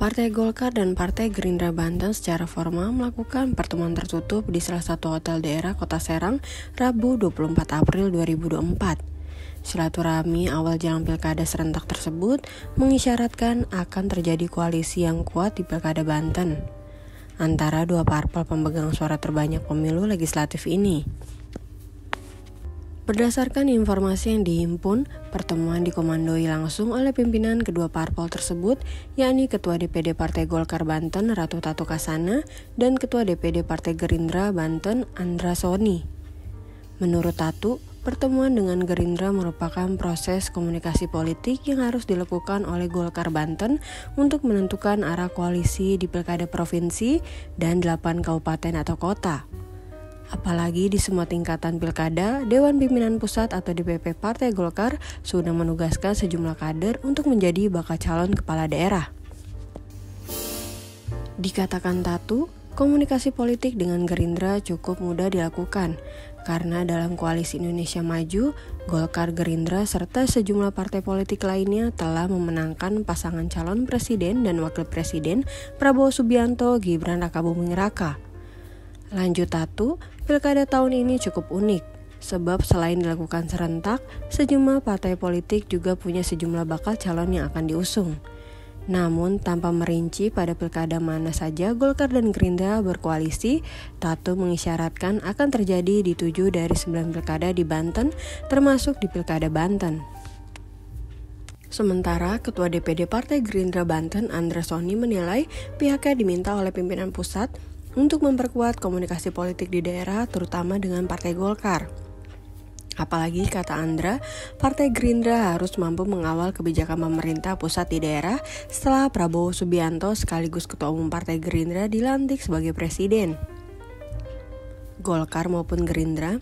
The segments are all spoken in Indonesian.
Partai Golkar dan Partai Gerindra Banten secara formal melakukan pertemuan tertutup di salah satu hotel daerah Kota Serang, Rabu 24 April 2024. Silaturahmi awal jelang pilkada serentak tersebut mengisyaratkan akan terjadi koalisi yang kuat di pilkada Banten antara dua parpol pemegang suara terbanyak pemilu legislatif ini. Berdasarkan informasi yang dihimpun, pertemuan dikomandoi langsung oleh pimpinan kedua parpol tersebut, yakni Ketua DPD Partai Golkar Banten Ratu Tatu Kasana dan Ketua DPD Partai Gerindra Banten Andra Soni. Menurut Tatu, pertemuan dengan Gerindra merupakan proses komunikasi politik yang harus dilakukan oleh Golkar Banten untuk menentukan arah koalisi di pilkada provinsi dan 8 kabupaten atau kota. Apalagi di semua tingkatan pilkada, Dewan Pimpinan Pusat atau DPP Partai Golkar sudah menugaskan sejumlah kader untuk menjadi bakal calon kepala daerah. Dikatakan Tatu, komunikasi politik dengan Gerindra cukup mudah dilakukan, karena dalam koalisi Indonesia Maju, Golkar, Gerindra, serta sejumlah partai politik lainnya telah memenangkan pasangan calon presiden dan wakil presiden Prabowo Subianto, Gibran Rakabuming Raka. Lanjut Tatu, pilkada tahun ini cukup unik, sebab selain dilakukan serentak, sejumlah partai politik juga punya sejumlah bakal calon yang akan diusung. Namun, tanpa merinci pada pilkada mana saja Golkar dan Gerindra berkoalisi, Tatu mengisyaratkan akan terjadi di 7 dari 9 pilkada di Banten, termasuk di pilkada Banten. Sementara Ketua DPD Partai Gerindra Banten Andra Soni menilai pihaknya diminta oleh pimpinan pusat untuk memperkuat komunikasi politik di daerah terutama dengan Partai Golkar. Apalagi kata Andra, Partai Gerindra harus mampu mengawal kebijakan pemerintah pusat di daerah setelah Prabowo Subianto sekaligus Ketua Umum Partai Gerindra dilantik sebagai presiden. Golkar maupun Gerindra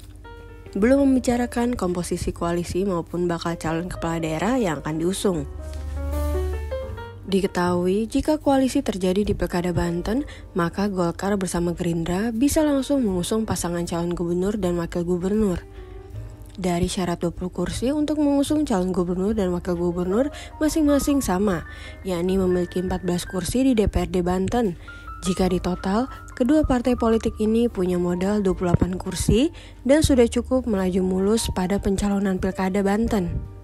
belum membicarakan komposisi koalisi maupun bakal calon kepala daerah yang akan diusung. Diketahui jika koalisi terjadi di pilkada Banten, maka Golkar bersama Gerindra bisa langsung mengusung pasangan calon gubernur dan wakil gubernur. Dari syarat 20 kursi untuk mengusung calon gubernur dan wakil gubernur masing-masing sama, yakni memiliki 14 kursi di DPRD Banten. Jika ditotal, kedua partai politik ini punya modal 28 kursi dan sudah cukup melaju mulus pada pencalonan pilkada Banten.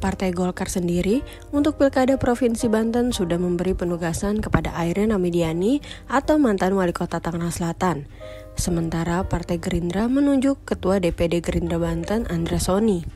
Partai Golkar sendiri untuk pilkada Provinsi Banten sudah memberi penugasan kepada Airen Amidiani atau mantan wali kota Tangerang Selatan. Sementara Partai Gerindra menunjuk Ketua DPD Gerindra Banten Andra Soni.